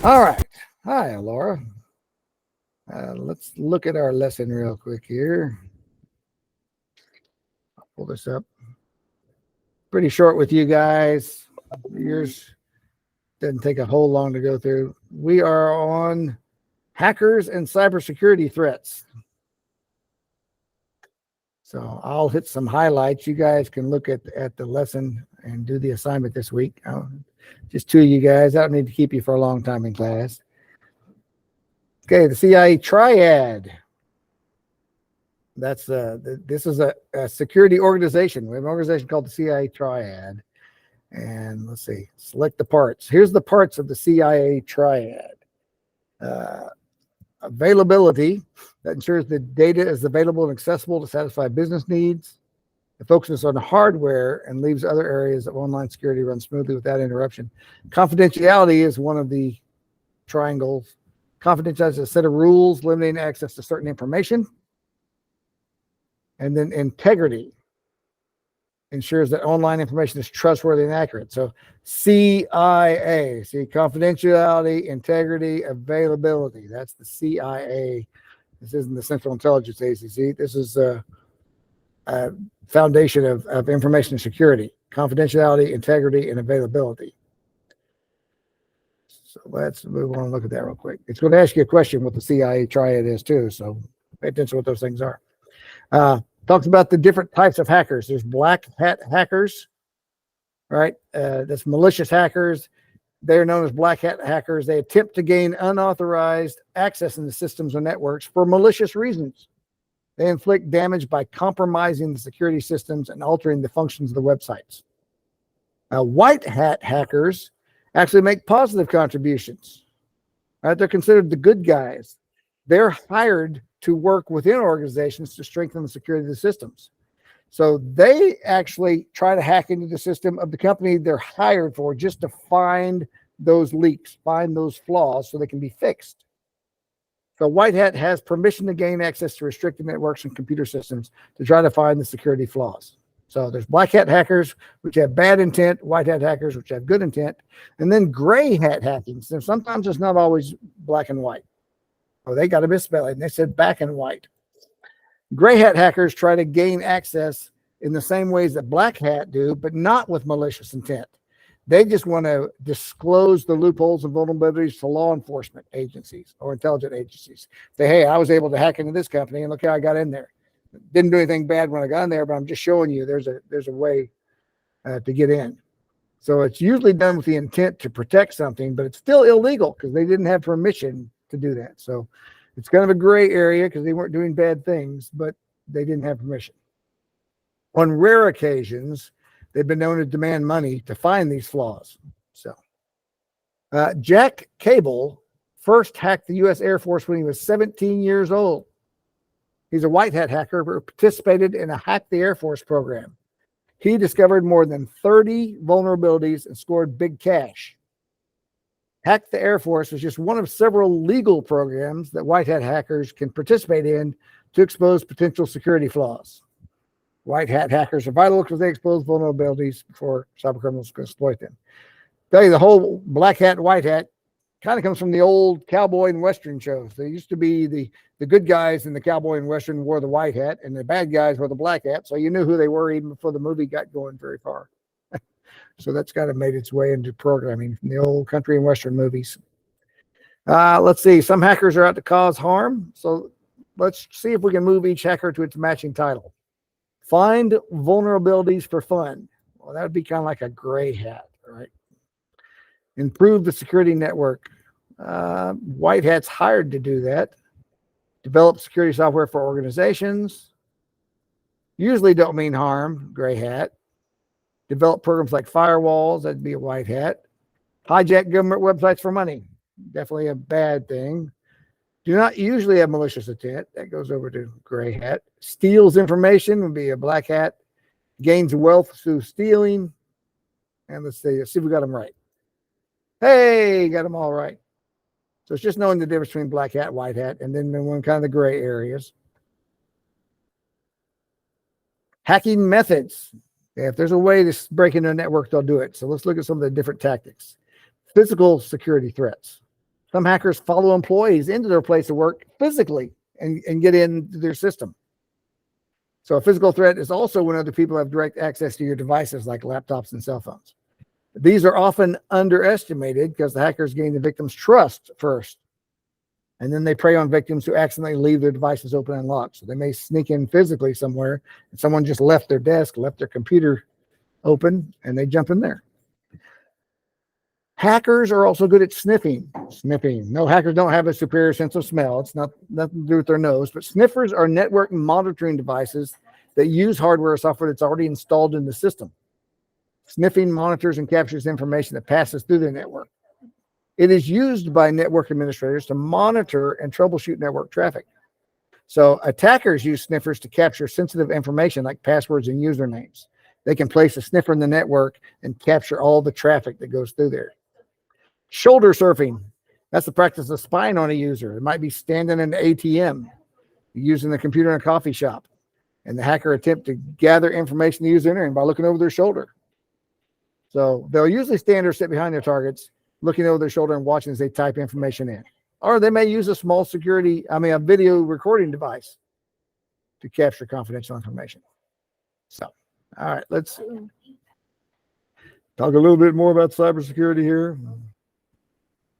All right. Hi, Laura. Let's look at our lesson real quick here. I'll pull this up. Pretty short with you guys. Yours didn't take a whole long to go through. We are on hackers and cybersecurity threats. So I'll hit some highlights. You guys can look at the lesson and do the assignment this week. Just two of you guys. I don't need to keep you for a long time in class. Okay, the CIA triad. That's this is a security organization. We have an organization called the CIA triad. And let's see, select the parts. Here's the parts of the CIA triad. Availability, that ensures the data is available and accessible to satisfy business needs. It focuses on hardware and leaves other areas of online security run smoothly without interruption. Confidentiality is one of the triangles. Confidentiality is a set of rules limiting access to certain information. And then integrity ensures that online information is trustworthy and accurate. So CIA, see, confidentiality, integrity, availability. That's the CIA. This isn't the Central Intelligence Agency. This is a foundation of information security, confidentiality, integrity, and availability. So let's move on and look at that real quick. It's going to ask you a question what the CIA triad is too, so pay attention to what those things are. Talks about the different types of hackers. There's black hat hackers, right? That's malicious hackers. They're known as black hat hackers. They attempt to gain unauthorized access in the systems or networks for malicious reasons. They inflict damage by compromising the security systems and altering the functions of the websites. White hat hackers actually make positive contributions, right? They're considered the good guys. They're hired to work within organizations to strengthen the security of the systems. So they actually try to hack into the system of the company they're hired for just to find those leaks, find those flaws so they can be fixed. So white hat has permission to gain access to restricted networks and computer systems to try to find the security flaws. So there's black hat hackers, which have bad intent, white hat hackers, which have good intent, and then gray hat hacking. So sometimes it's not always black and white. Oh, they got a misspelling. They said black and white. Gray hat hackers try to gain access in the same ways that black hat do, but not with malicious intent. They just want to disclose the loopholes and vulnerabilities to law enforcement agencies or intelligence agencies. Say, hey, I was able to hack into this company and look how I got in there. Didn't do anything bad when I got in there, but I'm just showing you there's a way to get in. So it's usually done with the intent to protect something, but it's still illegal because they didn't have permission to do that. So it's kind of a gray area because they weren't doing bad things, but they didn't have permission. On rare occasions, they've been known to demand money to find these flaws. So Jack Cable first hacked the U.S. Air Force when he was 17 years old. He's a white hat hacker who participated in a Hack the Air Force program. He discovered more than 30 vulnerabilities and scored big cash. Hack the Air Force was just one of several legal programs that white hat hackers can participate in to expose potential security flaws. White hat hackers are vital because they expose vulnerabilities before cybercriminals can exploit them. Tell you, the whole black hat and white hat kind of comes from the old cowboy and western shows. They used to be the good guys in the cowboy and western wore the white hat, and the bad guys wore the black hat, so you knew who they were even before the movie got going very far. So that's kind of made its way into programming from the old country and western movies. Let's see. Some hackers are out to cause harm. So let's see if we can move each hacker to its matching title. Find vulnerabilities for fun. Well, that would be kind of like a gray hat, right? Improve the security network. White hat's hired to do that. Develop security software for organizations. Usually don't mean harm, gray hat. Develop programs like firewalls, that'd be a white hat. Hijack government websites for money. Definitely a bad thing. Do not usually have malicious intent. That goes over to gray hat. Steals information would be a black hat. Gains wealth through stealing. And let's see if we got them right. Hey, got them all right. So it's just knowing the difference between black hat, white hat, and then one kind of the gray areas. Hacking methods. If there's a way to break into a network, they'll do it. So let's look at some of the different tactics. Physical security threats. Some hackers follow employees into their place of work physically and get into their system. So a physical threat is also when other people have direct access to your devices like laptops and cell phones. These are often underestimated because the hackers gain the victim's trust first. And then they prey on victims who accidentally leave their devices open and locked. So they may sneak in physically somewhere and someone just left their desk, left their computer open, and they jump in there. Hackers are also good at sniffing. No, hackers don't have a superior sense of smell. It's nothing to do with their nose, but sniffers are network monitoring devices that use hardware or software that's already installed in the system. Sniffing monitors and captures information that passes through the network. It is used by network administrators to monitor and troubleshoot network traffic. So attackers use sniffers to capture sensitive information like passwords and usernames. They can place a sniffer in the network and capture all the traffic that goes through there. Shoulder surfing. That's the practice of spying on a user. It might be standing in an ATM, using the computer in a coffee shop, and the hacker attempt to gather information the user entering by looking over their shoulder. So they'll usually stand or sit behind their targets, looking over their shoulder and watching as they type information in. Or they may use a small a video recording device to capture confidential information. So, all right, let's talk a little bit more about cybersecurity here.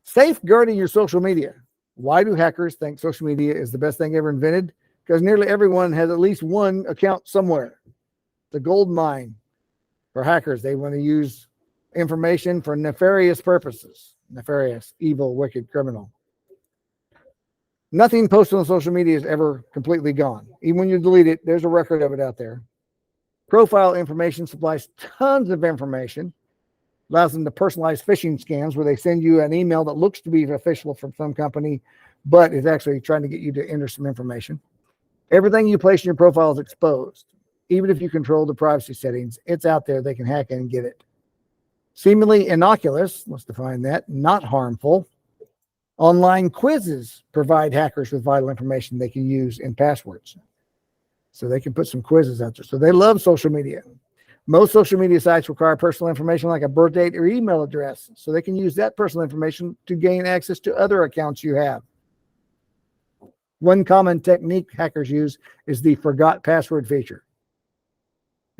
Safeguarding your social media. Why do hackers think social media is the best thing ever invented? Because nearly everyone has at least one account somewhere. It's a gold mine for hackers. They want to use information for nefarious purposes. Nefarious, evil, wicked, criminal. Nothing posted on social media is ever completely gone. Even when you delete it, there's a record of it out there. Profile information supplies tons of information. Allows them to personalize phishing scams where they send you an email that looks to be official from some company, but is actually trying to get you to enter some information. Everything you place in your profile is exposed. Even if you control the privacy settings, it's out there. They can hack in and get it. Seemingly innocuous, let's define that, not harmful. Online quizzes provide hackers with vital information they can use in passwords. So they can put some quizzes out there. So they love social media. Most social media sites require personal information like a birth date or email address. So they can use that personal information to gain access to other accounts you have. One common technique hackers use is the forgot password feature.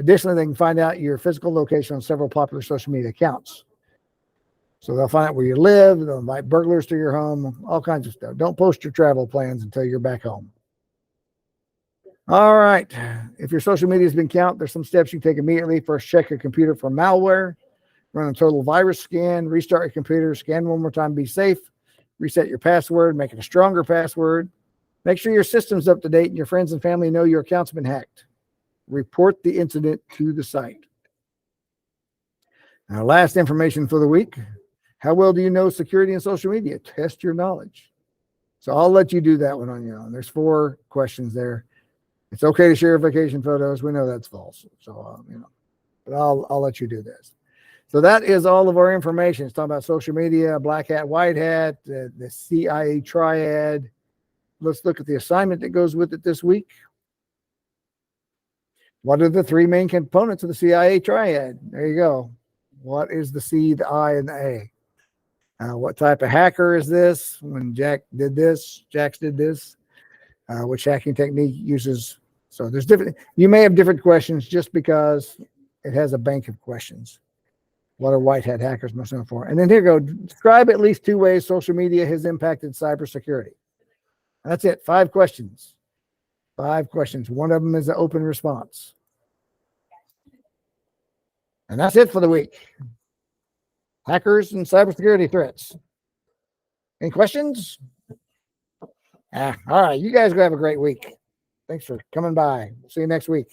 Additionally, they can find out your physical location on several popular social media accounts. So they'll find out where you live, they'll invite burglars to your home, all kinds of stuff. Don't post your travel plans until you're back home. All right. If your social media has been count, there's some steps you can take immediately. First, check your computer for malware. Run a total virus scan. Restart your computer. Scan one more time. Be safe. Reset your password. Make it a stronger password. Make sure your system's up to date and your friends and family know your account's been hacked. Report the incident to the site. Now, last information for the week. How well do you know security and social media? Test your knowledge. So I'll let you do that one on your own. There's 4 questions there. It's okay to share vacation photos. We know that's false. So, but I'll let you do this. So that is all of our information. It's talking about social media, black hat, white hat, the CIA triad. Let's look at the assignment that goes with it this week. What are the 3 main components of the CIA triad? There you go. What is the C, the I, and the A? What type of hacker is this? When Jax did this, which hacking technique uses? So there's different, you may have different questions just because it has a bank of questions. What are white hat hackers most known for? And then here you go. Describe at least 2 ways social media has impacted cybersecurity. That's it. 5 questions. 5 questions. One of them is an open response. And that's it for the week. Hackers and cybersecurity threats. Any questions? All right. You guys go have a great week. Thanks for coming by. See you next week.